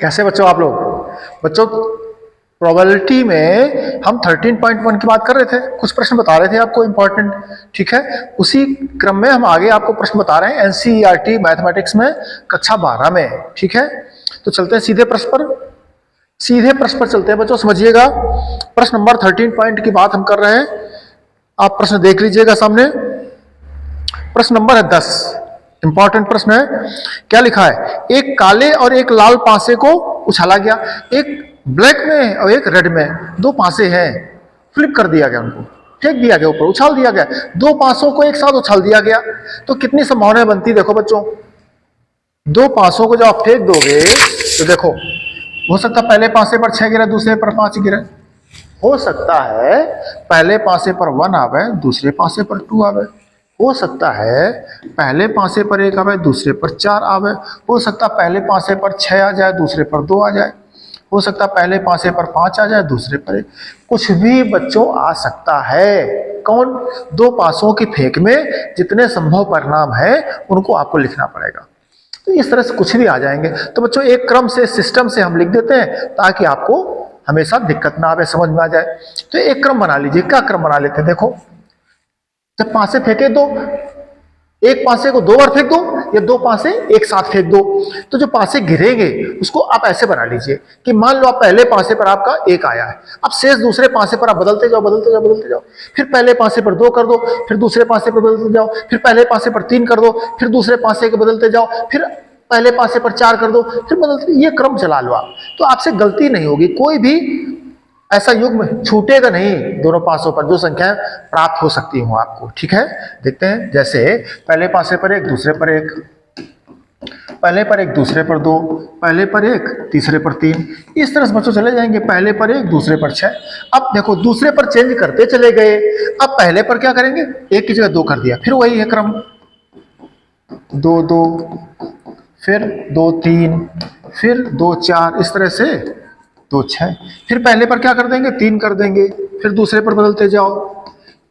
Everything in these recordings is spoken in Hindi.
कैसे बच्चों आप लोग। बच्चों प्रोबेबिलिटी में हम 13.1 की बात कर रहे थे, कुछ प्रश्न बता रहे थे आपको इंपॉर्टेंट। ठीक है, उसी क्रम में हम आगे आपको प्रश्न बता रहे हैं एनसीईआरटी मैथमेटिक्स में कक्षा 12 में। ठीक है, तो चलते हैं सीधे प्रश्न पर। सीधे प्रश्न पर चलते हैं बच्चों, समझिएगा। प्रश्न नंबर 13 पॉइंट की बात हम कर रहे हैं, आप प्रश्न देख लीजिएगा सामने। प्रश्न नंबर है 10, इंपॉर्टेंट प्रश्न है। क्या लिखा है, एक काले और एक लाल पासे को उछाला गया, एक ब्लैक में और एक रेड में, दो पासे हैं, फ्लिप कर दिया गया, उनको फेंक दिया गया, ऊपर उछाल दिया गया, दो पासों को एक साथ उछाल दिया गया। तो कितनी संभावनाएं बनती, देखो बच्चों। दो पासों को जब आप फेंक दोगे तो देखो, हो सकता है पहले पासे पर 6 गिरे, दूसरे पर 5 गिरे। हो सकता है पहले पासे पर 1 आवे, दूसरे पासे पर 2 आवे। हो सकता है पहले पासे पर 1 आवे, दूसरे पर 4 आवे। हो सकता है पहले पासे पर 6 आ जाए, दूसरे पर 2 आ जाए। हो सकता है पहले पासे पर 5 आ जाए, दूसरे पर 1। कुछ भी बच्चों आ सकता है। कौन, दो पासों की फेंक में जितने संभव परिणाम है उनको आपको लिखना पड़ेगा। तो इस तरह से कुछ भी आ जाएंगे। तो बच्चों एक क्रम से, सिस्टम से हम लिख देते हैं ताकि आपको हमेशा दिक्कत ना आवे, समझ में आ जाए। तो एक क्रम बना लीजिए। क्या क्रम बना लेते हैं, देखो। जब पासे फेंके दो, एक पासे को 2 बार फेंक दो या 2 पासे एक साथ फेंक दो। तो जो पासे गिरेंगे उसको आप ऐसे बना लीजिए कि मान लो आप पहले पासे पर आपका 1 आया है, अब शेष दूसरे पासे पर आप बदलते जाओ, बदलते जाओ, बदलते जाओ। फिर पहले पासे पर 2 कर दो, फिर दूसरे पासे पर बदलते जाओ, फिर पहले पासे पर 3 कर दो, फिर दूसरे पासे के बदलते जाओ, फिर पहले पासे पर 4 कर दो, फिर बदलते। ये क्रम चला लो आप, तो आपसे गलती नहीं होगी। कोई भी ऐसा युग्म छूटेगा नहीं दोनों पासों पर, जो संख्या प्राप्त हो सकती हो आपको। ठीक है, देखते हैं। जैसे पहले पासे पर 1, दूसरे पर 1, पहले पर 1, दूसरे पर 2, पहले पर 1, तीसरे पर 3। इस तरह से बच्चों चले जाएंगे, पहले पर 1, दूसरे पर 6। अब देखो दूसरे पर चेंज करते चले गए। अब पहले पर क्या करेंगे, 1 की जगह 2 कर दिया, फिर वही है क्रम, 2 2, फिर 2 3, फिर 2 4, इस तरह से 2 6। फिर पहले पर क्या कर देंगे, 3 कर देंगे, फिर दूसरे पर बदलते जाओ।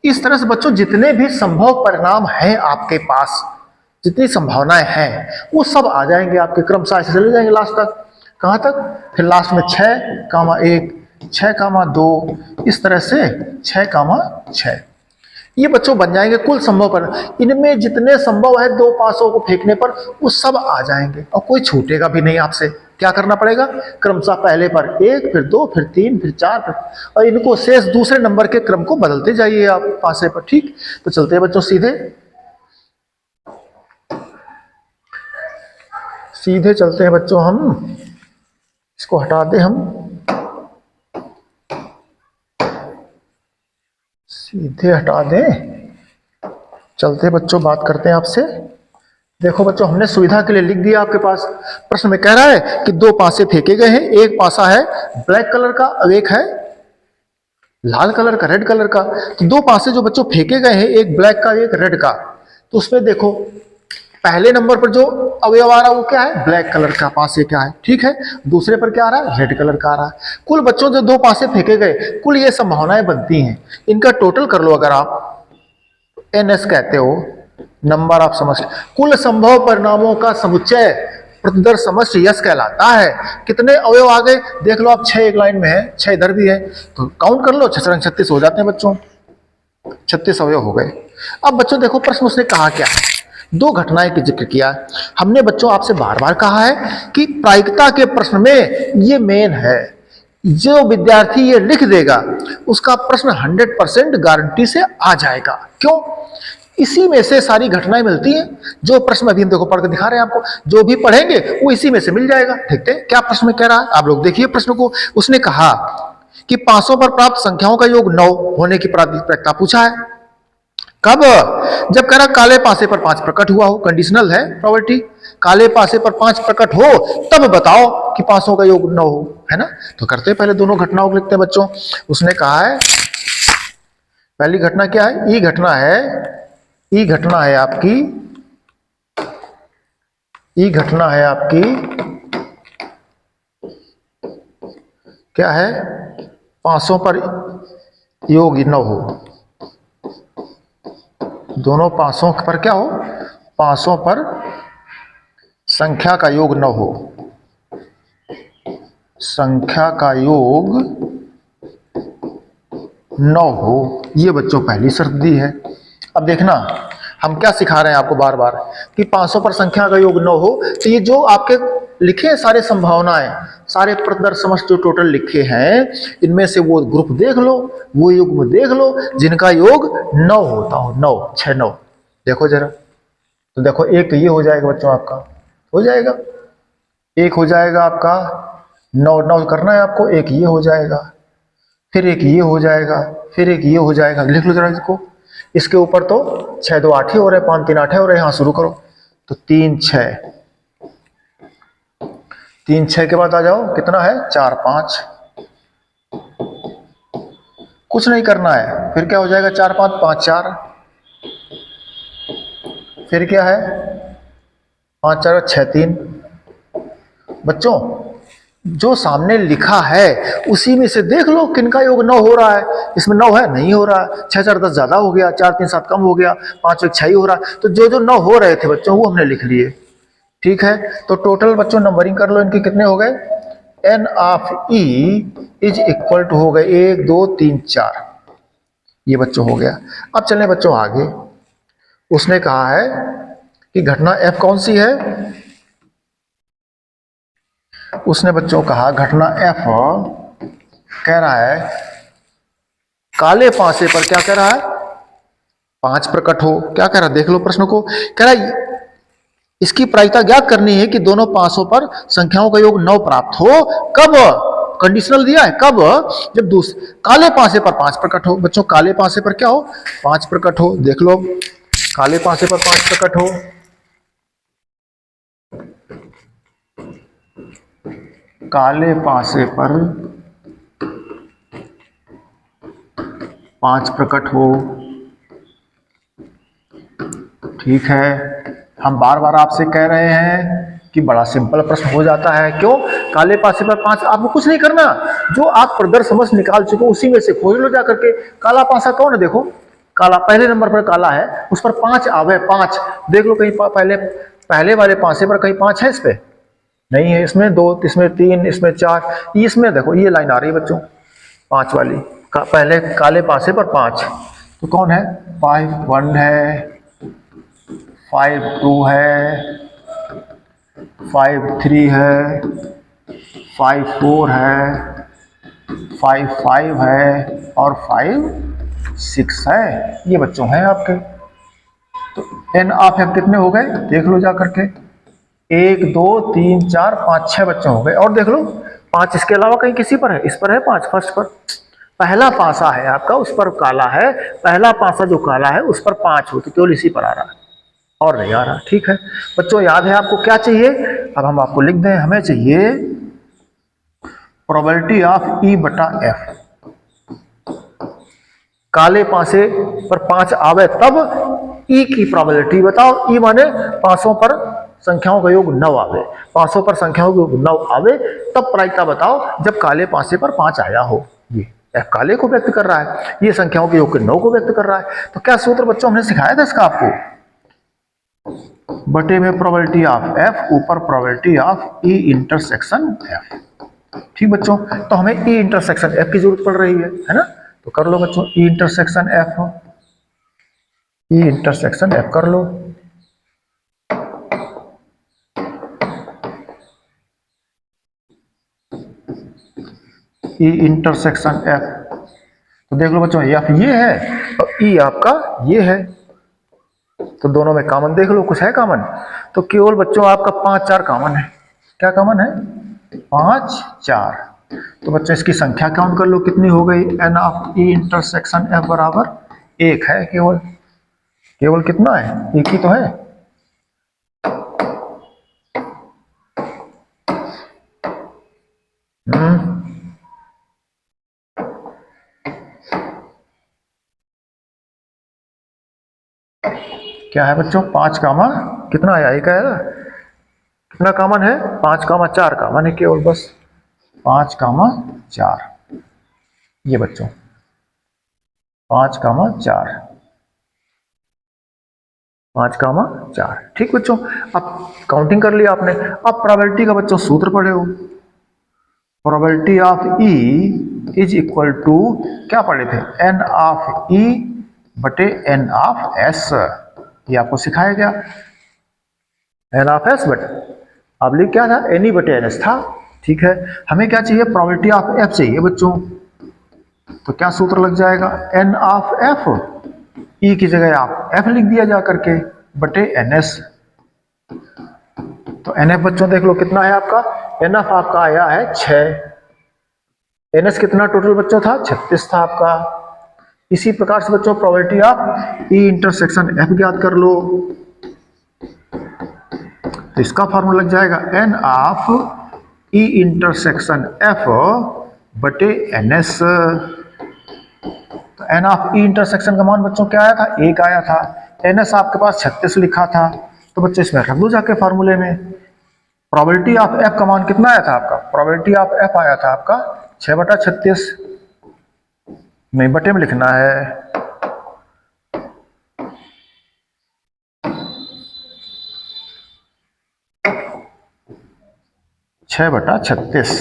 इस तरह से बच्चों जितने भी संभव परिणाम हैं आपके पास, जितनी संभावनाएं हैं, वो सब आ जाएंगे आपके क्रम से, ऐसे चले जाएंगे लास्ट तक। कहां तक, फिर लास्ट में 6, 1, 6, 2, इस तरह से 6, 6। ये बच्चों बन जाएंगे कुल संभव पर। इनमें जितने संभव है दो पासों को फेंकने पर, वो सब आ जाएंगे और कोई छूटेगा भी नहीं आपसे। क्या करना पड़ेगा, क्रमशः पहले पर 1, फिर 2, फिर 3, फिर 4, और इनको शेष दूसरे नंबर के क्रम को बदलते जाइए आप पासे पर। ठीक, तो चलते हैं बच्चों सीधे, सीधे चलते हैं बच्चों। हम इसको हटा दें, हम सीधे हटा दें। चलते बच्चों, बात करते हैं आपसे। देखो बच्चों, हमने सुविधा के लिए लिख दिया आपके पास। प्रश्न में कह रहा है कि 2 पासे फेंके गए हैं, एक पासा है ब्लैक कलर का और एक है लाल कलर का, रेड कलर का। तो 2 पासे जो बच्चों फेंके गए हैं, एक ब्लैक का एक रेड का। तो उसमें देखो पहले नंबर पर जो अवयव आ रहा है वो क्या है, ब्लैक कलर का पासे क्या है। ठीक है, दूसरे पर क्या आ रहा है, रेड कलर का आ रहा है। कुल बच्चों जो 2 पासे फेंके गए, कुल ये संभावनाएं बनती हैं। इनका टोटल कर लो अगर आप, एनएस कहते हो, नंबर ऑफ समष्टि, कुल संभव परिणामों का समुच्चय प्रतिदर्श समष्टि यश कहलाता है। कितने अवयव आ गए देख लो आप, 6 एक लाइन में है, 6 इधर भी है, तो काउंट कर लो, 6 36 हो जाते हैं बच्चों, 36 अवयव हो गए। अब बच्चों देखो प्रश्न उसने कहा क्या है, 2 घटनाएं की जिक्र किया। हमने बच्चों आपसे बार बार कहा है कि प्रायिकता के प्रश्न में ये मेन है, जो विद्यार्थी ये लिख देगा उसका प्रश्न 100% गारंटी से आ जाएगा। क्यों, इसी में से सारी घटनाएं मिलती हैं। जो प्रश्न अभी हम देखो पढ़ के दिखा रहे हैं आपको, जो भी पढ़ेंगे वो इसी में से मिल जाएगा। देखते हैं क्या प्रश्न में कह रहा है, आप लोग देखिए प्रश्न को। उसने कहा कि पांचों पर प्राप्त संख्याओं का योग 9 होने की प्रायिकता पूछा है। कब, जब कह रहा काले पासे पर 5 प्रकट हुआ हो, कंडीशनल है प्रॉपर्टी, काले पासे पर 5 प्रकट हो तब बताओ कि पासों का योग 9 हो, है ना। तो करते हैं पहले दोनों घटनाओं को लिखते हैं बच्चों। उसने कहा है पहली घटना क्या है, ई घटना है, ई घटना है आपकी, ई घटना है आपकी क्या है, पांचों पर योग 9 हो, दोनों पांचों पर क्या हो, पांचों पर संख्या का योग 9 हो। संख्या का योग 9 हो, ये बच्चों पहली शर्त दी है। अब देखना हम क्या सिखा रहे हैं आपको बार बार कि 500 पर संख्या का योग 9 हो, तो ये जो आपके लिखे हैं सारे संभावनाएं, सारे प्रदर्श समस्त जो टोटल लिखे हैं, इनमें से वो ग्रुप देख लो, वो युग्म देख लो जिनका योग 9 होता हो। 9 6 9 देखो जरा, तो देखो एक तो ये हो जाएगा बच्चों आपका, हो जाएगा एक हो जाएगा आपका 9 9 करना है आपको, एक ये हो जाएगा, फिर एक ये हो जाएगा, फिर एक ये हो जाएगा। लिख लो जरा इसको, इसके ऊपर तो 6 2 8 ही हो रहे, 5 3 8 हो रहे। यहां शुरू करो, तो 3 6, 3 6 के बाद आ जाओ, कितना है 4 5, कुछ नहीं करना है, फिर क्या हो जाएगा 4 5 5 4, फिर क्या है 5 4 6 3। बच्चों जो सामने लिखा है उसी में से देख लो किनका योग 9 हो रहा है। इसमें 9 है, नहीं हो रहा है। 6 4 10 ज्यादा हो गया, 4 3 7 कम हो गया, 5 1 6 ही हो रहा है। तो जो जो 9 हो रहे थे बच्चों वो हमने लिख लिए, ठीक है। तो टोटल बच्चों नंबरिंग कर लो, इनके कितने हो गए, N of E is equal to हो गए 1 2 3 4, ये बच्चों हो गया। अब चलें बच्चों आगे, उसने कहा है कि घटना एफ कौन सी है। उसने बच्चों कहा घटना एफ कह रहा है काले पासे पर क्या कह रहा है, 5 प्रकट हो। क्या कह रहा है देख लो प्रश्न को, कह रहा है इसकी प्रायिकता ज्ञात करनी है कि दोनों पासों पर संख्याओं का योग 9 प्राप्त हो। कब, कंडीशनल दिया है, कब, जब काले पासे पर 5 प्रकट हो। बच्चों काले पासे पर क्या हो, 5 प्रकट हो। देख लो काले पासे पर 5 प्रकट हो, काले पासे पर 5 प्रकट हो, ठीक है। हम बार बार आपसे कह रहे हैं कि बड़ा सिंपल प्रश्न हो जाता है। क्यों, काले पासे पर 5, आपको कुछ नहीं करना, जो आप प्रदर्श समझ निकाल चुके उसी में से खोज लो जाकर के। काला पासा कौन है, देखो काला पहले नंबर पर काला है, उस पर 5 आवे, 5 देख लो कहीं पहले वाले पासे पर कहीं 5 है, इस पे नहीं है, इसमें 2, इसमें 3, इसमें 4, इसमें देखो ये लाइन आ रही है बच्चों 5 वाली, पहले काले पासे पर 5, तो कौन है, 5 1 है, 5 2 है, 5 3 है, 5 4 है, 5 5 है और 5 6 है। ये बच्चों हैं आपके। तो एन ऑफ एफ कितने हो गए देख लो जा करके, 1 2 3 4 5 6 बच्चे हो गए। और देख लो 5 इसके अलावा कहीं किसी पर है, इस पर है 5 फर्स्ट पर, पहला पासा है आपका उस पर काला है, पहला पासा जो काला है उस पर 5 हो, तो केवल इसी पर आ रहा है और नहीं आ रहा, ठीक है। बच्चों याद है आपको क्या चाहिए, अब हम आपको लिख दें, हमें चाहिए प्रोबेबिलिटी ऑफ ई बटा एफ। काले पासे पर 5 आवे तब ई की प्रोबेबिलिटी बताओ। ई माने 500 पर संख्याओं का योग 9 आवे, 500 पर संख्याओं का योग 9 आवे तब प्रायिकता बताओ जब काले पासे पर 5 आया हो। ये एफ काले को व्यक्त कर रहा है, ये संख्याओं के योग के 9 को व्यक्त कर रहा है। तो क्या सूत्र बच्चों हमने सिखाया था इसका आपको, बटे में प्रोबेबिलिटी ऑफ एफ ऊपर probability of E intersection F. ठीक बच्चों, तो हमें ई इंटरसेक्शन एफ की जरूरत पड़ रही है ना, तो कर लो बच्चों ई इंटरसेक्शन एफ, ई इंटरसेक्शन एफ कर लो। ई इंटरसेक्शन एफ, तो देख लो बच्चों एफ ये है और ई आपका ये है, तो दोनों में कॉमन देख लो, कुछ है कॉमन, तो केवल बच्चों आपका 5 4 कॉमन है। क्या कॉमन है, 5 4। तो बच्चों इसकी संख्या काउंट कर लो कितनी हो गई, N of E intersection F बराबर 1 है, केवल केवल कितना है, 1 ही तो है। क्या है बच्चों, 5 कामा कितना आया, एक आया, कितना कॉमन है, 5 कामा 4 कॉमन है केवल, बस 5 कामा 4, ये बच्चों 5 कामा 4, 5 कामा 4, ठीक बच्चों। अब काउंटिंग कर लिया आपने, अब प्रोबेबिलिटी का बच्चों सूत्र पढ़े हो, probability of E is equal to क्या पढ़े थे, एन ऑफ ई बटे एन ऑफ एस। ये आपको सिखाया गया, एन ऑफ एस बटे अब लिख क्या था, एन ई बटे एन एस था। ठीक है, हमें क्या चाहिए, प्रोबेबिलिटी ऑफ एफ चाहिए बच्चों। तो क्या सूत्र लग जाएगा, एन ऑफ एफ, ई की जगह आप एफ लिख दिया जा करके बटे एन एस। तो एन एफ बच्चों देख लो कितना है आपका, एन एफ आपका आया है 6, एन एस कितना टोटल बच्चों था, 36 था आपका। इसी प्रकार से बच्चों probability of E intersection F ज्ञात कर लो। तो इसका फॉर्मूला लग जाएगा N of E intersection F बटे एन एस। तो एन ऑफ ई इंटरसेक्शन का मान बच्चों क्या आया था, 1 आया था। एन एस आपके पास 36 लिखा था, तो बच्चे इसमें रख दो जाके फार्मूले में। प्रोबेबिलिटी ऑफ एफ का मान कितना आया था आपका, प्रोबेबिलिटी ऑफ एफ आया था आपका 6/36, नहीं बटे में लिखना है। 6/36।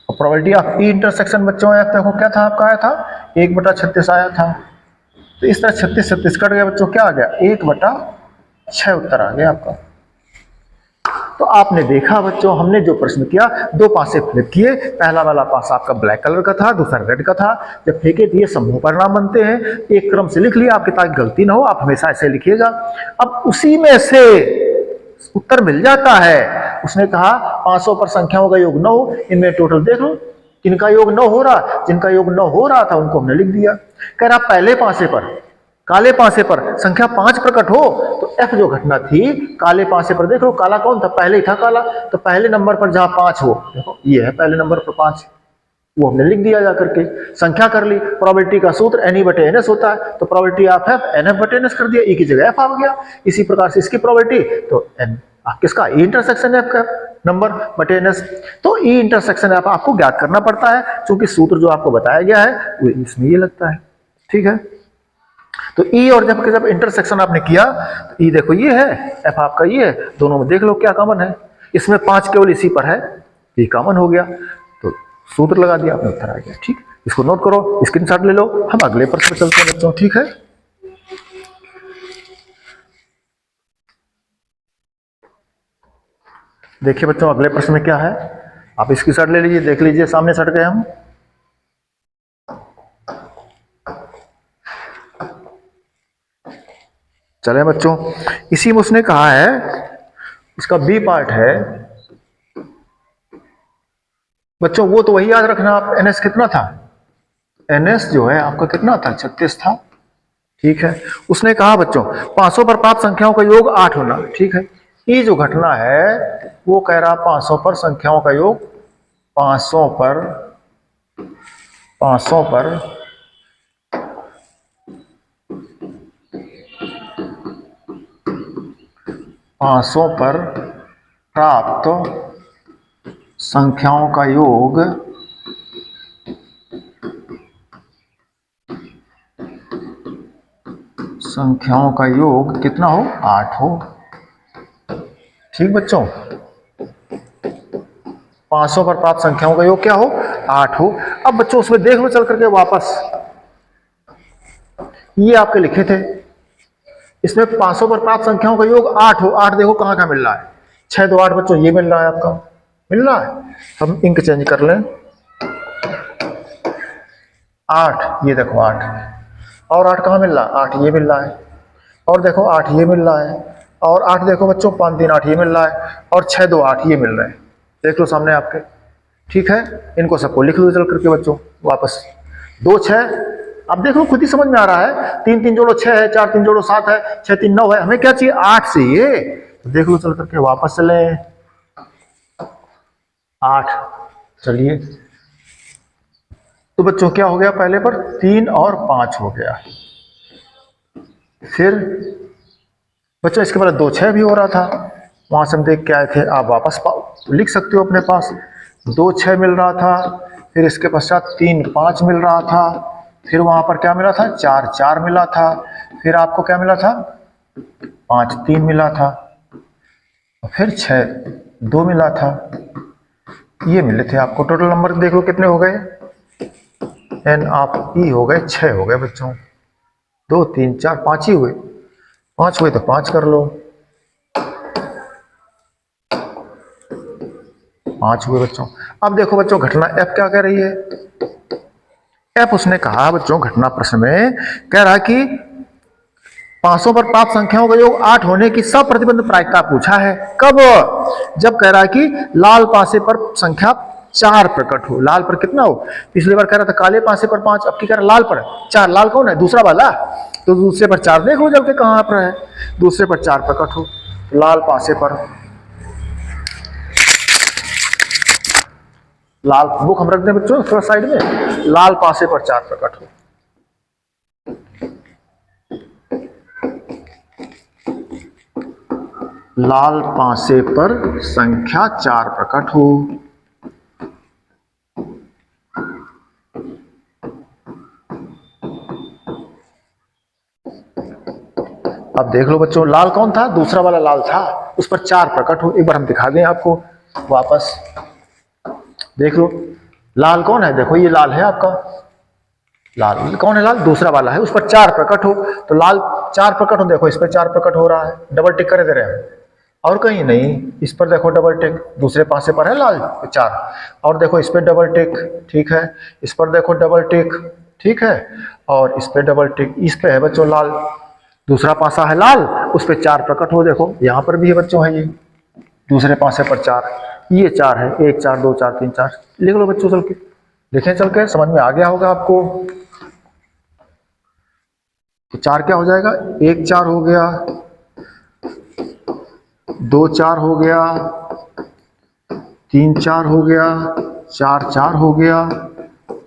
और प्रोबेबिलिटी ऑफ ई इंटरसेक्शन बच्चों एफ देखो क्या था आपका, आया था 1/36 आया था। तो इस तरह 36 36 कट गया बच्चों, क्या आ गया 1/6 उत्तर आ गया आपका। तो आपने देखा बच्चों, हमने जो प्रश्न किया, दो पासे फ्लिप किए, पहला वाला पास आपका ब्लैक कलर का था, दूसरा रेड का था। जब फेंके दिए समूह परिणाम बनते हैं, एक क्रम से लिख लिया आपके, ताकि गलती ना हो, आप हमेशा ऐसे लिखिएगा। अब उसी में से उत्तर मिल जाता है। उसने कहा 500 पर संख्याओं का योग 9, इनमें टोटल देख लो किनका योग 9 हो रहा, जिनका योग 9 हो रहा था उनको हमने लिख दिया। कह रहा पहले पासे पर, काले पासे पर संख्या 5 प्रकट हो, तो एफ जो घटना थी काले पासे पर, देख लो काला कौन था, पहले ही था काला, तो पहले नंबर पर जहां 5 हो, देखो ये है पहले नंबर पर 5, वो हमने लिख दिया जाकर के, संख्या कर ली। प्रोबेबिलिटी का सूत्र एन ई बटे एन एस होता है, तो probability of F N F बटे एन एस कर दिया, ई की जगह एफ आ गया। इसी प्रकार से इसकी प्रोबेबिलिटी, तो एन किसका, ई इंटरसेक्शन एफ का नंबर बटे एन एस। तो ई इंटरसेक्शन एफ आपको ज्ञात करना पड़ता है, क्योंकि सूत्र जो आपको बताया गया है वो इसमें ये लगता है। ठीक है, तो ई और जब इंटरसेक्शन आपने किया, तो ई देखो ये है, एफ आपका ये है, दोनों में देख लो क्या कॉमन है, इसमें 5 केवल इसी पर है, ये कॉमन हो गया, तो सूत्र लगा दिया आपने, उत्तर आ गया। ठीक, इसको नोट करो, स्क्रीनशॉट ले लो, हम अगले प्रश्न पर चलते हैं बच्चों। ठीक है, देखिए बच्चों अगले प्रश्न में क्या है, आप इसकी शर्ट ले लीजिए, देख लीजिए, सामने सट गए हम। चले बच्चों, इसी में उसने कहा है, इसका बी पार्ट है बच्चों, वो तो वही याद रखना आप, एनएस कितना था, एनएस जो है आपका कितना था, 36 था। ठीक है, उसने कहा बच्चों 500 पर प्राप्त संख्याओं का योग 8 होना। ठीक है, ये जो घटना है वो कह रहा 500 पर संख्याओं का योग, 500 पर 500 पर 500 पर प्राप्त संख्याओं का योग कितना हो, 8 हो। ठीक बच्चों, 500 पर प्राप्त संख्याओं का योग क्या हो, 8 हो। अब बच्चों उसमें देख लो चल करके वापस, ये आपके लिखे थे, इसमें 500 पर प्राप्त संख्याओं का योग 8 हो। 8 देखो कहां कहां मिल रहा है, 6 2 8 बच्चों, ये मिल रहा है आपका, मिल रहा है। हम इंक चेंज कर लें, 8 ये देखो 8, और 8 कहां मिल रहा है, 8 ये मिल रहा है, और देखो 8 ये मिल रहा है, और 8 देखो बच्चों 5 3 8 ये मिल रहा है, और 6 2 8 ये मिल रहे हैं, देख लो सामने आपके। ठीक है, इनको सबको लिख लो चल करके बच्चों वापस, 2 6, अब देखो खुद ही समझ में आ रहा है, 3 3 जोड़ो 6 है, 4 3 जोड़ो 7 है, 6 3 9 है, हमें क्या चाहिए 8 चाहिए, तो देख लो चल करके वापस चले 8। चलिए, तो बच्चों क्या हो गया, पहले पर 3 और 5 हो गया, फिर बच्चों इसके बाद 2 6 भी हो रहा था, वहां से हम देख के आए थे, आप वापस लिख सकते हो अपने पास, 2 6 मिल रहा था, फिर इसके पश्चात 3 5 मिल रहा था, फिर वहां पर क्या मिला था, 4 4 मिला था, फिर आपको क्या मिला था, 5 3 मिला था, फिर 6 2 मिला था, ये मिले थे आपको। टोटल नंबर देख लो कितने हो गए, एन ऑफ ई हो गए 6 हो गए बच्चों। 2 3 4 5 ही हुए, 5 हुए तो 5 कर लो, 5 हुए बच्चों। अब देखो बच्चों घटना एफ क्या कह रही है। एफ उसने कहा बच्चों घटना प्रश्न में कह रहा कि 500 पर प्राप्त संख्याओं का योग 8 होने की सब प्रतिबंध प्रायिकता पूछा है। कब? जब कह रहा है कि लाल पासे पर संख्या 4 प्रकट हो। लाल पर कितना हो? पिछली बार कह रहा था काले पासे पर 5, अब की कह रहा लाल पर 4। लाल कौन है? दूसरा वाला। तो दूसरे पर 4 देख लो जब के कहां पर है, दूसरे पर 4 प्रकट हो। लाल पासे पर, लाल बुक हम रख दें बच्चों थोड़ा साइड में, लाल पासे पर 4 प्रकट हो। लाल पासे पर संख्या 4 प्रकट हो। अब देख लो बच्चों लाल कौन था? दूसरा वाला लाल था, उस पर 4 प्रकट हो। एक बार हम दिखा दें आपको वापस, देख लो लाल कौन है, देखो ये लाल है आपका, लाल कौन है? लाल दूसरा वाला है, उस पर 4 प्रकट हो। तो लाल 4 प्रकट हो, देखो इस पर 4 प्रकट हो रहा है, डबल टिक करे दे रहे हैं और कहीं नहीं। इस पर देखो डबल टिक, दूसरे पासे पर है लाल 4, और देखो इस पर डबल टिक, ठीक है। इस पर देखो डबल टिक, ठीक है, और इस पर डबल टिक। इस पे है बच्चों लाल, दूसरा पासा है लाल, उस पर 4 प्रकट हो। देखो यहां पर भी है बच्चों, है ये दूसरे पासे पर 4, ये 4 है, 1 4 2 4 3 4। लिख लो बच्चों चल के, देखें चल के, समझ में आ गया होगा आपको। तो 4 क्या हो जाएगा? 1 4 हो गया, 2 4 हो गया, 3 4 हो गया, 4 4 हो गया,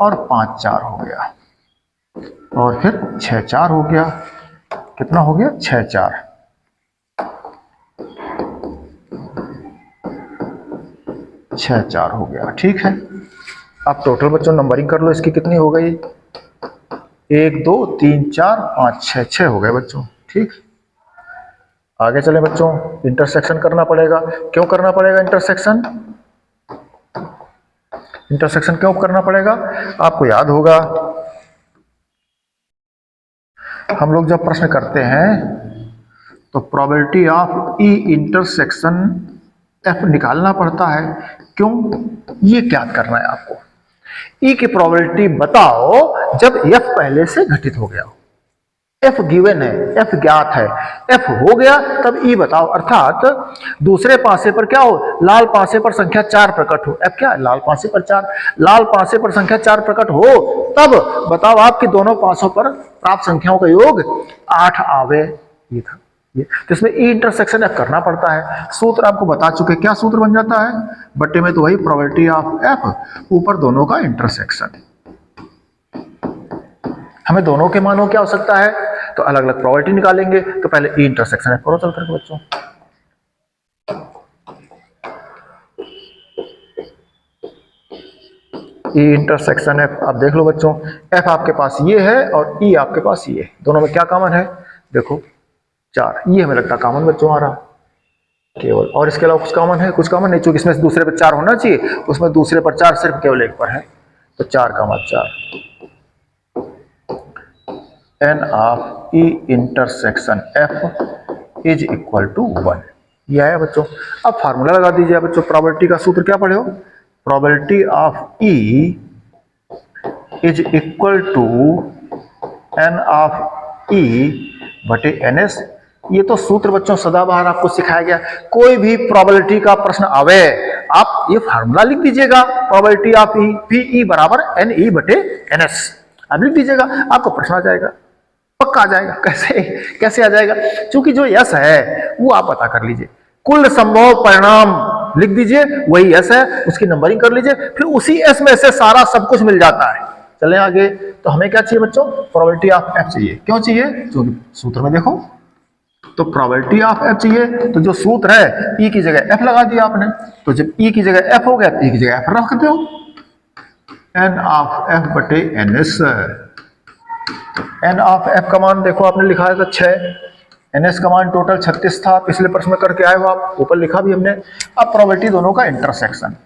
और 5 4 हो गया, और फिर 6 4 हो गया। कितना हो गया? 6 4। 6 4 हो गया, ठीक है। अब टोटल बच्चों नंबरिंग कर लो इसकी, कितनी हो गई? 1 2 3 4 5 6, 6 हो गए बच्चों, ठीक। आगे चले बच्चों, इंटरसेक्शन करना पड़ेगा। क्यों करना पड़ेगा इंटरसेक्शन? इंटरसेक्शन क्यों करना पड़ेगा? आपको याद होगा हम लोग जब प्रश्न करते हैं तो probability of E intersection F निकालना पड़ता है। क्यों? ये क्या करना है आपको, ई की प्रोबेबिलिटी बताओ जब एफ पहले से घटित हो गया हो। एफ गिवन है, एफ ज्ञात है, एफ हो गया तब ई बताओ। अर्थात दूसरे पासे पर क्या हो? लाल पासे पर संख्या 4 प्रकट हो। एफ क्या है? लाल पासे पर 4। लाल पासे पर संख्या 4 प्रकट हो तब बताओ आपके दोनों पासों पर प्राप्त संख्याओं का योग 8 आवे। ये था ये, तो इसमें ई इंटरसेक्शन एफ करना पड़ता है। सूत्र आपको बता चुके, क्या सूत्र बन जाता है? बट्टे में तो वही प्रोबेबिलिटी ऑफ एफ, ऊपर दोनों का इंटरसेक्शन। हमें दोनों के मानों की आवश्यकता है तो अलग अलग प्रोबेबिलिटी निकालेंगे। तो पहले ई इंटरसेक्शन एफ करो चल करके बच्चों। ई इंटरसेक्शन एफ, आप देख लो बच्चों, एफ आपके पास ये है और ई आपके पास ये है, दोनों में क्या कॉमन है? देखो 4, ये हमें लगता कॉमन बच्चों आ रहा केवल, और इसके अलावा कुछ कॉमन है? कुछ कॉमन नहीं, चूंकि इसमें दूसरे पर 4 होना चाहिए, उसमें दूसरे पर 4 सिर्फ केवल एक पर है, तो 4 का मान 4। N of E intersection F is equal to 1। ये आया बच्चों। अब फार्मूला लगा दीजिए बच्चों। प्रोबेबिलिटी का सूत्र क्या पढ़े हो? Probability of E is equal to N of E बटे एन एस। ये तो सूत्र बच्चों सदाबहार आपको सिखाया गया। कोई भी प्रोबेबिलिटी का प्रश्न आवे आप ये फार्मूला लिख दीजिएगा, probability of E, P E बराबर एन ई बटे एन एस। आप लिख दीजिएगा, आपको प्रश्न आ जाएगा, पक्का आ जाएगा। कैसे कैसे आ जाएगा? क्योंकि जो यस है वो आप पता कर लीजिए, कुल संभव परिणाम लिख दीजिए, वही यस है, उसकी नंबरिंग कर लीजिए, फिर उसी एस में से सारा सब कुछ मिल जाता है। चलें आगे। तो हमें क्या चाहिए बच्चों? प्रोबेबिलिटी ऑफ एफ चाहिए। क्यों चाहिए? क्योंकि सूत्र में देखो, तो प्रोबेबिलिटी ऑफ एफ चाहिए, तो जो सूत्र है ई की जगह एफ लगा दिया आपने, तो जब ई की जगह एफ हो गया तो ई की जगह एफ रख दो, एन ऑफ एफ बटे N S. N of F का मान देखो आपने लिखा है था 6, एन एस का मान टोटल 36 था, पिछले प्रश्न में करके आए हो आप, ऊपर लिखा भी हमने। अब प्रोबेबिलिटी दोनों का इंटरसेक्शन,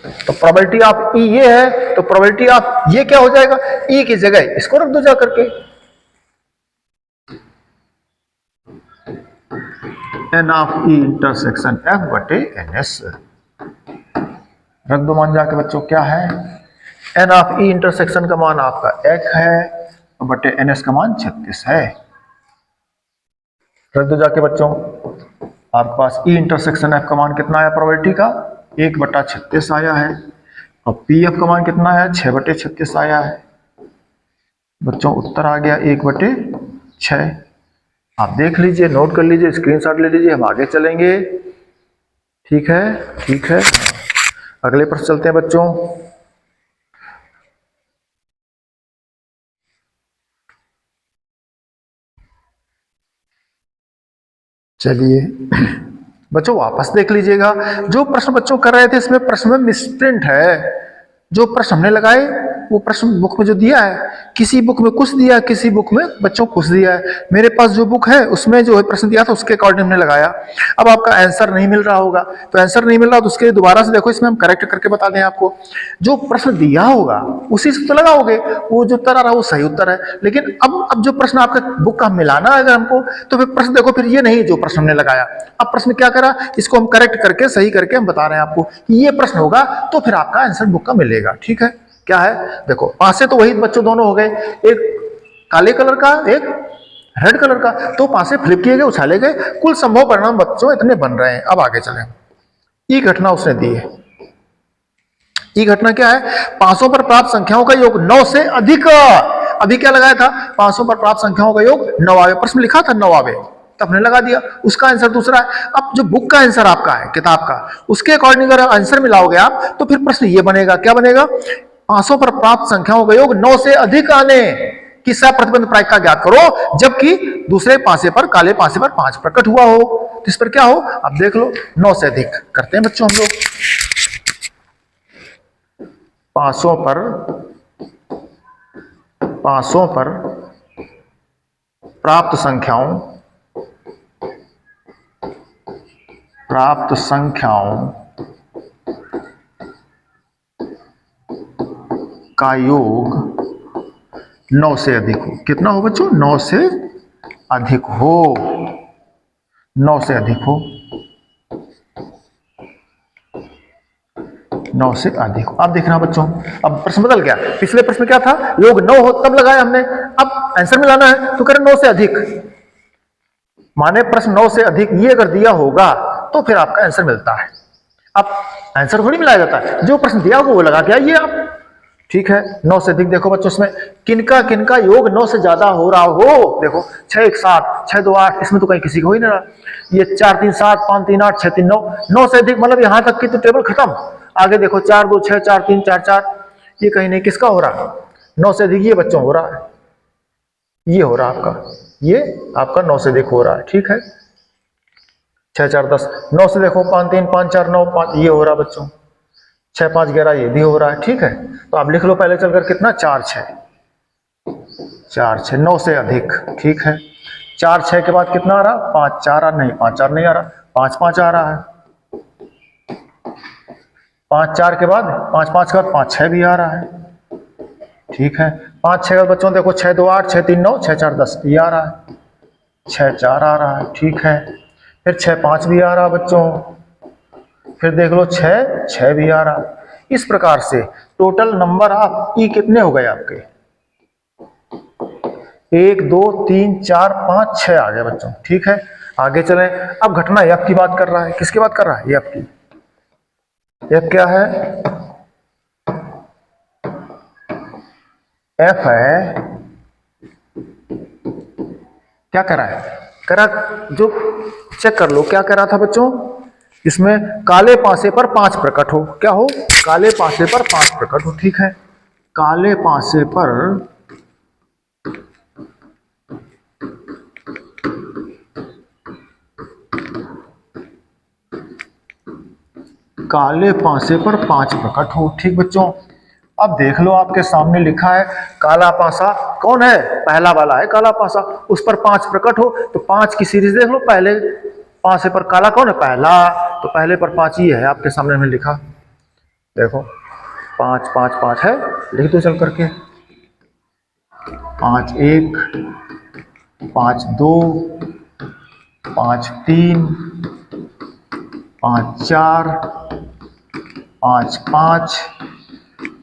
तो प्रोबेबिलिटी ऑफ ई ये है, तो प्रोबेबिलिटी ऑफ ये क्या हो जाएगा, ई की जगह इसको रख दो जा करके, N of E intersection F बटे एन एस रख दो मान जाके बच्चों। क्या है, एन ऑफ ई इंटरसेक्शन का मान आपका 1 है बटे एन एस का मान 36 है। रख दो जाके बच्चों। आपके पास ई इंटरसेक्शन एफ का मान कितना आया प्रोबेबिलिटी का, 1 बटा 36 आया है, और पी एफ का मान कितना है, 6 बटे 36 आया है बच्चों। उत्तर आ गया 1 बटे 6। आप देख लीजिए, नोट कर लीजिए, स्क्रीनशॉट ले लीजिए, हम आगे चलेंगे। ठीक है, ठीक है, अगले प्रश्न चलते हैं बच्चों। चलिए बच्चों वापस देख लीजिएगा, जो प्रश्न बच्चों कर रहे थे इसमें प्रश्न में मिसप्रिंट है। जो प्रश्न हमने लगाए वो प्रश्न बुक में जो दिया है, किसी बुक में कुछ दिया है, किसी बुक में बच्चों कुछ दिया है। मेरे पास जो बुक है उसमें जो है प्रश्न दिया था उसके अकॉर्डिंग हमने लगाया। अब आपका आंसर नहीं मिल रहा होगा, तो आंसर नहीं मिल रहा तो उसके लिए दोबारा से देखो, इसमें हम करेक्ट करके बता दें आपको। जो प्रश्न दिया होगा उसी से तो लगाओगे, वो जो उत्तर आ रहा है वो सही उत्तर है। लेकिन अब जो प्रश्न आपका बुक का मिलाना है अगर हमको, तो फिर प्रश्न देखो, फिर ये नहीं जो प्रश्न हमने लगाया। अब प्रश्न क्या करा, इसको हम करेक्ट करके सही करके हम बता रहे हैं आपको कि ये प्रश्न होगा, तो फिर आपका आंसर बुक का मिलेगा। ठीक है, क्या है देखो, पासे तो वही बच्चों दोनों हो गए, एक काले कलर का एक रेड कलर का, तो पासे फ्लिप किए गए, उछाले गए, कुल संभव परिणाम बच्चों इतने बन रहे हैं। अब आगे चलें। ई घटना उसने दी है। ई घटना क्या है, पांचों पर प्राप्त संख्याओं का योग 9 से अधिक। अभी क्या लगाया था, पांचों पर प्राप्त संख्याओं का योग 9 आवे, प्रश्न लिखा था 9 आवे, तो हमने लगा दिया, उसका आंसर दूसरा है। अब जो बुक का आंसर आपका है किताब का, उसके अकॉर्डिंग अगर आंसर मिलाओगे आप, तो फिर प्रश्न ये बनेगा, क्या बनेगा, 500 पर प्राप्त संख्याओं का योग 9 से अधिक आने की प्रतिबंध प्रायिक का ज्ञात करो, जबकि दूसरे पासे पर काले पासे पर 5 प्रकट हुआ हो, तो इस पर क्या हो, अब देख लो 9 से अधिक करते हैं बच्चों हम लोग। 500 पर प्राप्त संख्याओं का योग 9 से अधिक हो। कितना हो बच्चों, 9 से अधिक हो, 9 से अधिक हो, 9 से अधिक हो। अब देखना बच्चों, अब प्रश्न बदल गया। पिछले प्रश्न क्या था, योग 9 हो तब लगाया हमने, अब आंसर मिलाना है तो करें 9 से अधिक, माने प्रश्न 9 से अधिक ये अगर दिया होगा तो फिर आपका आंसर मिलता है। अब आंसर थोड़ी मिलाया जाता है, जो प्रश्न दिया होगा वो लगा के आइए आप। ठीक है, 9 से अधिक देखो बच्चों, इसमें किनका किनका योग 9 से ज्यादा हो रहा हो, देखो 6 1 7, 6 2 8, इसमें तो कहीं किसी को हो ही नहीं रहा। ये 4 3 7, 5 3 8, 6 3 9, 9 से अधिक मतलब यहां तक की तो टेबल खत्म। आगे देखो 4 2 6, 4 3 4 4, ये कहीं नहीं किसका हो रहा, 9 से अधिक ये बच्चों हो रहा है, ये हो रहा आपका, ये आपका 9 से अधिक हो रहा है। ठीक है, 6 4 10, 9 से देखो 5 3 5 4 9 5, ये हो रहा बच्चों, 6 5 11, ये भी हो रहा है। ठीक है, तो आप लिख लो पहले चलकर कितना, 4 6, 4 6, 9 से अधिक। ठीक है, 4 6 के बाद कितना आ रहा, 5 4 आ, नहीं 5 4 नहीं आ रहा, 5 5 आ रहा है, 5 4 के बाद 5 5 के बाद 5 6 भी आ रहा है। ठीक है, 5 6 बच्चों देखो 6 2 8, 6 3 9, 6 4 10, ये आ रहा है, 6 4 आ रहा है। ठीक है, फिर 6 5 भी आ रहा बच्चों, फिर देख लो 6 6 भी आ रहा। इस प्रकार से टोटल नंबर आप ई कितने हो गए आपके, 1 2 3 4 5 6 आ गए बच्चों। ठीक है, आगे चलें। अब घटना एफ की बात कर रहा है, किसकी बात कर रहा है, एफ की। एफ क्या है, एफ है, क्या करा है, करा जो चेक कर लो क्या करा था बच्चों, इसमें काले पासे पर 5 प्रकट हो, क्या हो, काले पासे पर 5 प्रकट हो। ठीक है, काले पासे पर काले पासे पर 5 प्रकट हो। ठीक बच्चों, अब देख लो आपके सामने लिखा है काला पासा कौन है, पहला वाला है काला पासा, उस पर 5 प्रकट हो, तो 5 की सीरीज देख लो, पहले पासे पर काला कौन है, पहला, तो पहले पर 5 ही है आपके सामने में लिखा। देखो 5 5 5 है, लिख दो चल करके 5 1 5 2 5 3 5 4 5 5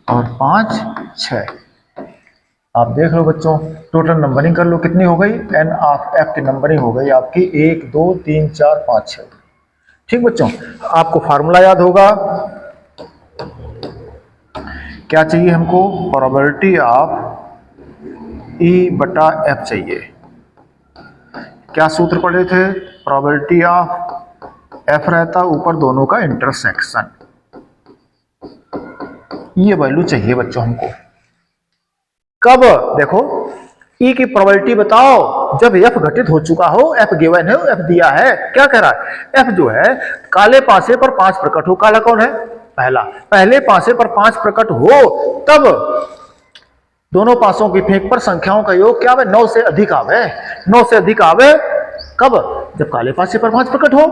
और 5 6। आप देख लो बच्चों, टोटल नंबरिंग कर लो कितनी हो गई, एन ऑफ एफ की नंबरिंग हो गई आपकी 1 2 3 4 5 6। ठीक बच्चों, आपको फार्मूला याद होगा, क्या चाहिए हमको, प्रोबेबिलिटी ऑफ ई बटा एफ चाहिए। क्या सूत्र पढ़े थे, प्रोबेबिलिटी ऑफ एफ रहता ऊपर दोनों का इंटरसेक्शन, ये वैल्यू चाहिए बच्चों हमको। कब, देखो ई की प्रोबेबिलिटी बताओ जब एफ घटित हो चुका हो, एफ गिवन है, एफ दिया है, क्या कह रहा है, एफ जो है काले पासे पर 5 प्रकट हो, काला कौन है, पहला, पहले पासे पर 5 प्रकट हो तब दोनों पासों की फेंक पर संख्याओं का योग क्या आवे, 9 से अधिक आवे, 9 से अधिक आवे कब, जब काले पासे पर 5 प्रकट हो।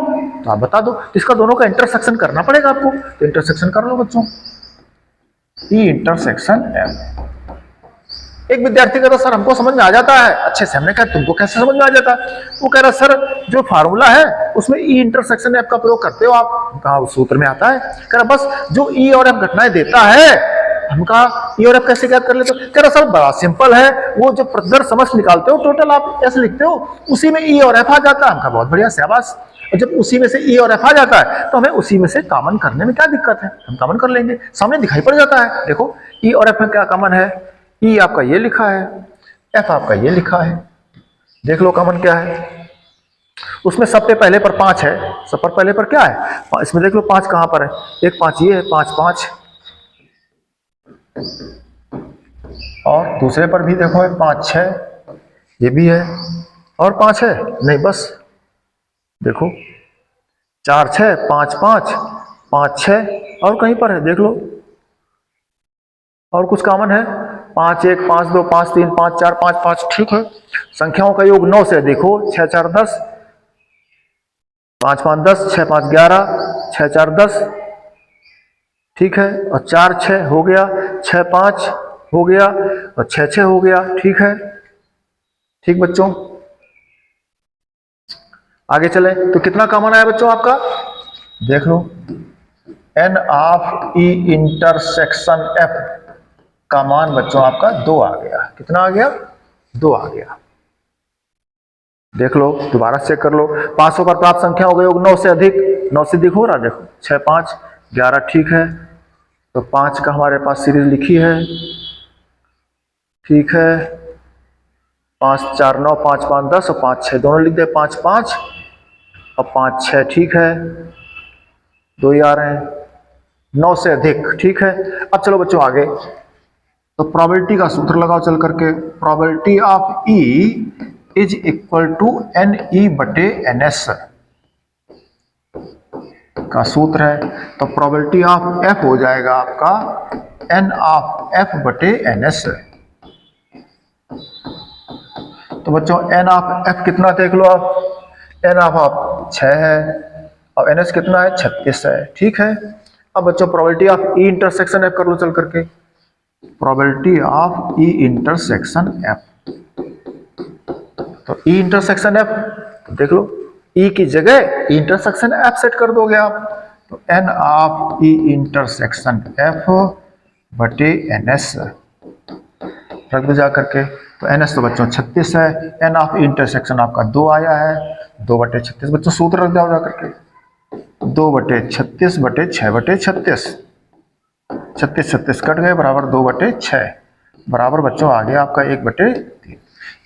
तो आप बता दो, इसका दोनों का इंटरसेक्शन करना पड़ेगा आपको, तो इंटरसेक्शन कर लो बच्चों, ई इंटरसेक्शन एफ। एक विद्यार्थी कहता सर हमको समझ में आ जाता है, अच्छे से, हमने कहा तुमको कैसे समझ में आ जाता है, वो कह रहा सर जो फार्मूला है उसमें ई इंटरसेक्शन एफ का प्रयोग करते हो आप, कहा उस सूत्र में आता है, कह रहा बस जो ई और एफ घटनाएं देता है, हम कहा ई और एफ कैसे याद कर लेते हो, कह रहा सर बड़ा सिंपल है, वो जो प्रतिदर्श समस्त निकालते हो टोटल आप ऐसे लिखते हो, उसी में ई और एफ आ जाता है, हम कहा बहुत बढ़िया शाबाश, और जब उसी में से ई और एफ आ जाता है तो हमें उसी में से कॉमन करने में क्या दिक्कत है, हम कॉमन कर लेंगे, सामने दिखाई पड़ जाता है, देखो ई और एफ में क्या कॉमन है, ई आपका ये लिखा है, एफ आपका ये लिखा है, देख लो कॉमन क्या है, उसमें सबसे पहले पर 5 है, सब पर पहले पर क्या है, इसमें देख लो 5 कहां पर है, एक 5 ये है, 5 5, और दूसरे पर भी देखो है 5 6, ये भी है, और 5 है नहीं, बस देखो 4 6 5 5 5 6, और कहीं पर है देख लो, और कुछ कॉमन है, 5 1 5 2 5 3 5 4 5 5, ठीक है, संख्याओं का योग 9 से देखो, 6 4 10, 5 5 10, 6 5 11, 6 4 10, ठीक है, और 4 6 हो गया, 6 5 हो गया, और 6 6 हो गया, ठीक है, ठीक बच्चों, आगे चले तो कितना कॉमन आया बच्चों आपका, देख लो, N of E intersection F का मान बच्चों आपका 2 आ गया, कितना आ गया, 2 आ गया, देख लो दोबारा चेक कर लो, 500 पर प्राप्त संख्या हो गई 9 से अधिक, 9 से अधिक हो रहा, देखो 6 5 11, ठीक है, तो 5 का हमारे पास सीरीज लिखी है, ठीक है, 5 4 9 5 5 10 और 5 6 दोनों लिख दे, 5 5 और 5 6, ठीक है, 2 ही आ रहे हैं, 9 से अधिक, ठीक है। अब चलो बच्चों आगे, तो प्रोबेबिलिटी का सूत्र लगाओ चल करके, probability of E is equal to N E बटे एन एस का सूत्र है, तो प्रोबेबिलिटी ऑफ एफ हो जाएगा आपका एन ऑफ एफ बटे एन एस। तो बच्चों एन ऑफ एफ कितना देख लो आप, एन ऑफ आप 6 है और एन एस कितना है 36 है, ठीक है। अब बच्चों probability of E intersection F कर लो चल करके, probability of E intersection F, तो ई इंटरसेक्शन एफ देख लो, ई की जगह इंटरसेक्शन एफ सेट कर दोगे आप, तो N of E intersection F बटे एन एस रख दो जा करके, तो एन एस तो बच्चों 36 है, एन ऑफ इंटरसेक्शन आपका 2 आया है, 2 बटे 36 बच्चों सूत्र रख जाओ जा करके, 2 बटे 36 बटे 6 बटे 36, 36 36 कट गए बराबर 2 बटे 6 बराबर बच्चों आ गया आपका 1 बटे 3।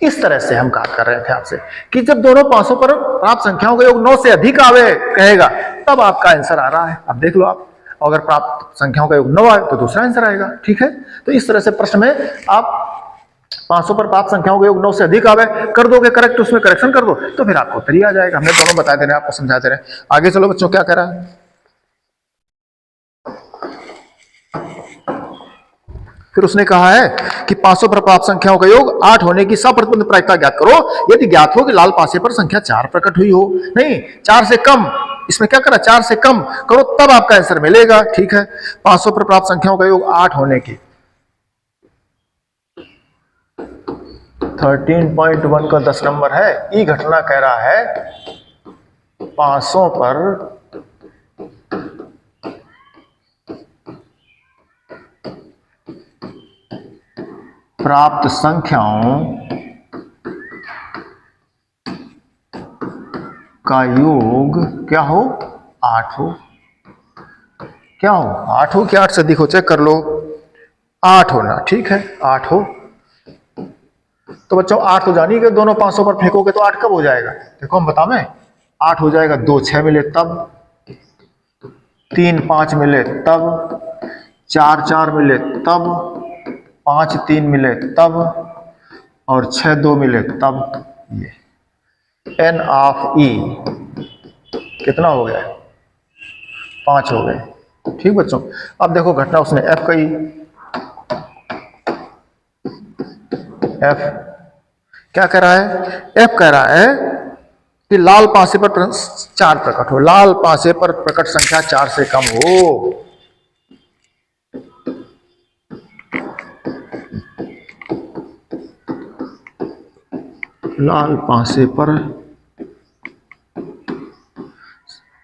इस तरह से हम बात कर रहे थे आपसे कि जब दोनों पासों पर प्राप्त संख्याओं का योग 9 से अधिक आवे कहेगा तब आपका आंसर आ रहा है। अब देख लो आप, अगर प्राप्त संख्याओं का योग 9 आए तो दूसरा आंसर आएगा, ठीक है। तो इस तरह से प्रश्न में आप 500 पर प्राप्त संख्याओं का योग 9 से अधिक आवे कर दोगे करेक्ट, उसमें करेक्शन कर दो तो फिर आपको उत्तर ही आ जाएगा। हमने दोनों बता दे रहे हैं, आपको समझाते रहे। आगे चलो बच्चों, क्या कह रहा है, फिर उसने कहा है कि 500 पर प्राप्त संख्याओं का योग 8 होने की सप्रतिबंध प्रायिकता ज्ञात करो। यदि ज्ञात हो कि लाल पासे पर संख्या 4 प्रकट हुई हो, नहीं 4 से कम, इसमें क्या करा, 4 से कम करो तब आपका आंसर मिलेगा। ठीक है, 500 पर प्राप्त संख्याओं का योग 8 होने की। 13.1 का 10 नंबर है। ई घटना कह रहा है 500 पर प्राप्त संख्याओं का योग क्या हो, 8 हो। क्या हो, 8 हो कि 8 से अधिक हो, चेक कर लो। 8 होना, ठीक है, 8 हो। तो बच्चों 8 हो जानी कि दोनों 500 पर फेंकोगे तो 8 कब हो जाएगा, देखो हम बतावें। 8 हो जाएगा 2 6 मिले तब, 3 5 मिले तब, 4 4 मिले तब, 5 3 मिले तब, और 6 2 मिले तब। ये एन ऑफ ई कितना हो गया, 5 हो गए। ठीक बच्चों, अब देखो घटना उसने एफ कही। एफ क्या कह रहा है, एफ कह रहा है कि लाल पासे पर 4 प्रकट हो, लाल पासे पर प्रकट संख्या 4 से कम हो। लाल पासे पर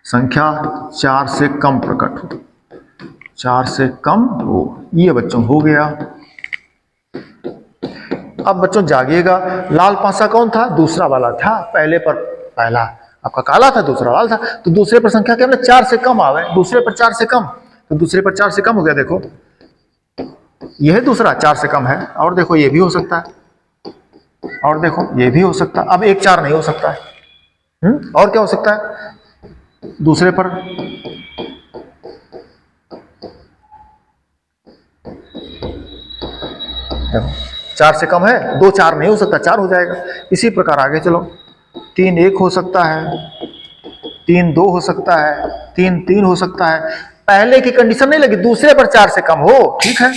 संख्या 4 से कम प्रकट हो, 4 से कम हो। ये बच्चों हो गया। अब बच्चों जागिएगा, लाल पासा कौन था, दूसरा वाला था। पहले पर पहला आपका काला था, दूसरा लाल था, तो दूसरे पर संख्या क्या 4 से कम आवे, दूसरे पर 4 से कम, तो दूसरे पर 4 से कम हो गया। देखो यह दूसरा 4 से कम है, और देखो ये भी हो सकता है, और देखो ये भी हो सकता है। अब 1 4 नहीं हो सकता है। और क्या हो सकता है, दूसरे पर देखो 4 से कम है, 2 4 नहीं हो सकता, 4 हो जाएगा। इसी प्रकार आगे चलो, 3 1 हो सकता है, 3 2 हो सकता है, 3 3 हो सकता है। पहले की कंडीशन नहीं लगी, दूसरे पर 4 से कम हो, ठीक है।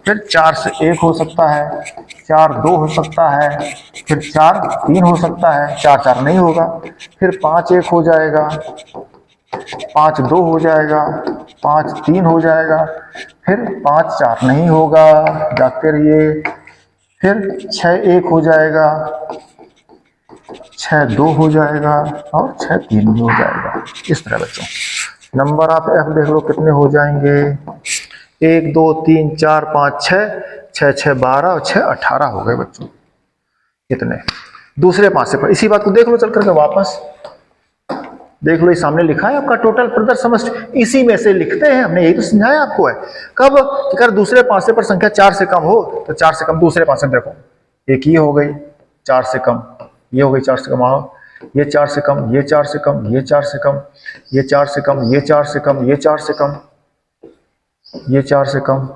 फिर 4 से 1 हो सकता है, 4 2 हो सकता है, फिर 4 3 हो सकता है, 4 4 नहीं होगा, फिर 5 1 हो जाएगा, 5 2 हो जाएगा, 5 3 हो जाएगा, फिर 5 4 नहीं होगा, जाते रहिए, फिर 6 1 हो जाएगा, 6 2 हो जाएगा, और 6 3 भी हो जाएगा। इस तरह बच्चों नंबर आप एफ देख लो कितने हो जाएंगे, 1 2 3 4 5 6 6 6 12 और 6 18 हो गए बच्चों। कितने, दूसरे पासे पर। इसी बात को देख लो चल करके वापस देख लो, ये सामने लिखा है आपका टोटल प्रदर्श समष्टि, इसी में से लिखते हैं, हमने यही तो समझाया आपको है। कब, अगर दूसरे पासे पर संख्या 4 से कम हो, तो 4 से कम दूसरे पासे देखो, एक ये हो गई 4 से कम, ये हो गई 4 से कम, आओ ये 4 से कम, ये 4 से कम, ये 4 से कम, ये 4 से कम, ये 4 से कम, ये 4 से कम, ये 4 से कम।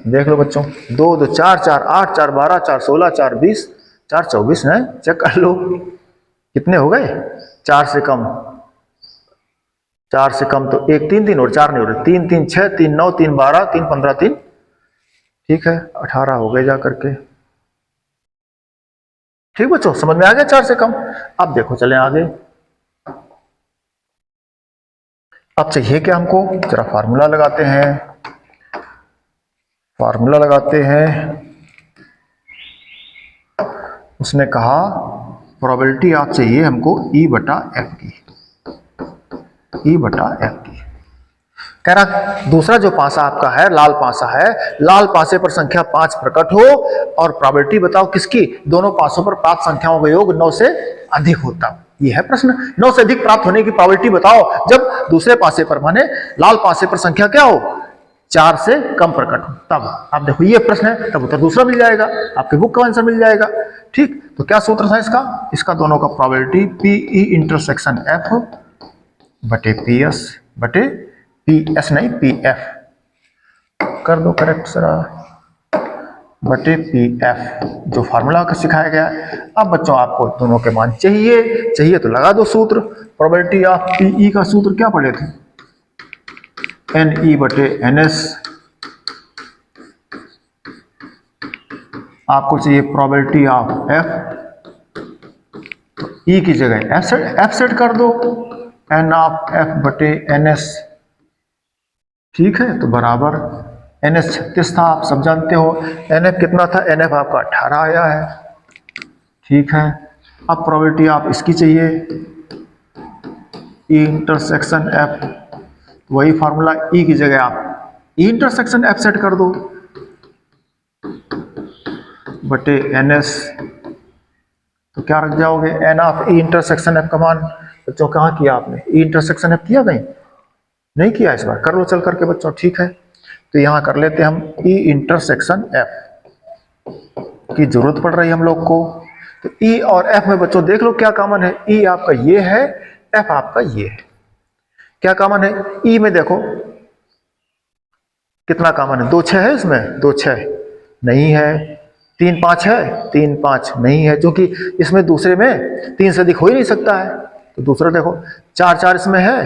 देख लो बच्चों, 2 2 4 4 8 4 12 4 16 4 20 4 24 है, चेक कर लो कितने हो गए, 4 से कम, 4 से कम तो 1 3 3 और 4 नहीं हो रहे, 3 3 6 3 9 3 12 3 15 3, ठीक है 18 हो गए जा करके। ठीक बच्चों, समझ में आ गया 4 से कम। अब देखो चले आगे, अब चाहिए क्या हमको, जरा फार्मूला लगाते हैं, फार्मूला लगाते हैं। उसने कहा प्रोबेबिलिटी आप चाहिए हमको ई बटा एफ की, ई बटा एफ की। कह रहा दूसरा जो पासा आपका है, लाल पासा है, लाल पासे पर संख्या 5 प्रकट हो, और प्रोबेबिलिटी बताओ किसकी, दोनों पासों पर प्राप्त संख्याओं का योग 9 से अधिक होता। ये है प्रश्न, 9 से अधिक प्राप्त होने की प्रोबेबिलिटी बताओ जब दूसरे पासे पर, माने लाल पासे पर संख्या क्या हो, 4 से कम प्रकट हो, तब। आप देखो ये प्रश्न है, तब उत्तर दूसरा मिल जाएगा, आपके बुक का आंसर मिल जाएगा। ठीक, तो क्या सूत्र था इसका, इसका दोनों का प्रोबेबिलिटी पीई इंटरसेक्शन एफ बटे पी एस बटे पी एस नहीं पी एफ, कर दो करेक्ट सरा, बटे पी एफ, जो फार्मूला का सिखाया गया। अब बच्चों आपको दोनों के मान चाहिए तो लगा दो सूत्र। प्रोबेबिलिटी ऑफ पीई का सूत्र क्या पढ़े थे, एन ई बटे एन एस। आपको चाहिए प्रोबेबिलिटी ऑफ एफ, ई की जगह एफ सेट कर दो, एन ऑफ एफ बटे एन एस, ठीक है, तो बराबर एन एस 36 था, आप सब जानते हो। एन एफ कितना था, एन एफ आपका 18 आया है, ठीक है। अब प्रोबेबिलिटी आप इसकी चाहिए, ई इंटरसेक्शन एफ, वही फार्मूला, ई की जगह आप ई इंटरसेक्शन एफ सेट कर दो बटे एन एस, तो क्या रख जाओगे, N of E intersection F का मान। बच्चों कहाँ किया आपने, ई इंटरसेक्शन एफ किया कहीं नहीं किया, इस बार कर लो चल करके बच्चों, ठीक है। तो यहां कर लेते हम ई इंटरसेक्शन एफ की जरूरत पड़ रही है हम लोग को। तो ई और एफ में बच्चों देख लो क्या कॉमन है, ई आपका ये है, एफ आपका ये है, क्या कॉमन है, ई में देखो कितना कॉमन है, 2 6 है इसमें, 2 6 नहीं है, 3 5 है, 3 5 नहीं है, क्योंकि इसमें दूसरे में 3 से अधिक हो ही नहीं सकता है। तो दूसरा देखो 4 4 इसमें है,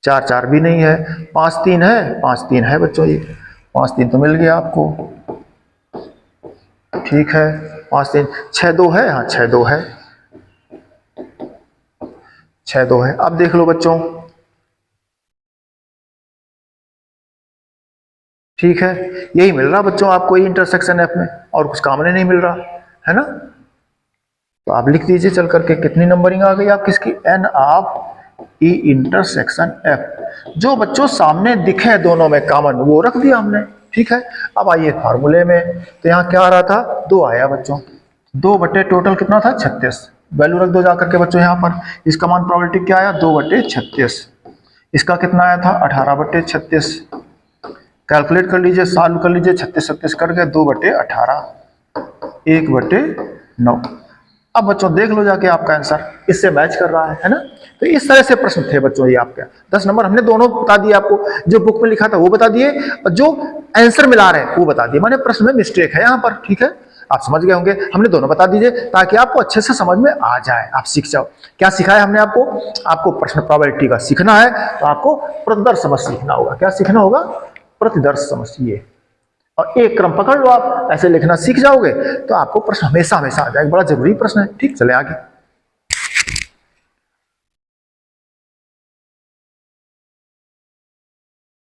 4 4 भी नहीं है, 5 3 है, 5 3 है बच्चों, ये 5 3 तो मिल गया आपको, ठीक है। 5 3 6 2 है, हाँ 6 2 है, 6 2 है। अब देख लो बच्चों, ठीक है, यही मिल रहा बच्चों आपको ई इंटरसेक्शन एफ में, और कुछ काम नहीं मिल रहा है ना। तो आप लिख दीजिए चल करके, कितनी नंबरिंग आ गई आप किसकी, N of E intersection F, जो बच्चों सामने दिखे दोनों में कॉमन वो रख दिया हमने, ठीक है। अब आइए फार्मूले में, तो यहाँ क्या आ रहा था, 2 आया बच्चों, 2 बटे टोटल कितना था 36, वैल्यू रख दो जाकर के बच्चों यहाँ पर। इसका मान प्रोबेबिलिटी क्या आया, 2 बटे 36, इसका कितना आया था 18 बटे 36, कैलकुलेट कर लीजिए, सॉल्व कर लीजिए, 36 36 करके 2 बटे 18, 1 बटे 9। अब बच्चों देख लो जाके आपका आंसर इससे मैच कर रहा है ना। तो इस तरह से प्रश्न थे बच्चों ये आपके 10 नंबर हमने दोनों बता दिए आपको, जो बुक में लिखा था वो बता दिए, और जो आंसर मिला रहे हैं वो बता दिए, माने प्रश्न में मिस्टेक है यहाँ पर, ठीक है। आप समझ गए होंगे, हमने दोनों बता दीजिए ताकि आपको अच्छे से समझ में आ जाए, आप सीख जाओ। क्या सिखाया हमने आपको, आपको प्रश्न प्रोबेबिलिटी का सीखना है तो आपको प्रतिदर्श समझ सीखना होगा। क्या सीखना होगा, प्रतिदर्श समझिए, और एक क्रम पकड़ लो, आप ऐसे लिखना सीख जाओगे तो आपको प्रश्न हमेशा हमेशा आ जाएगा, बड़ा जरूरी प्रश्न है, ठीक। चले आगे।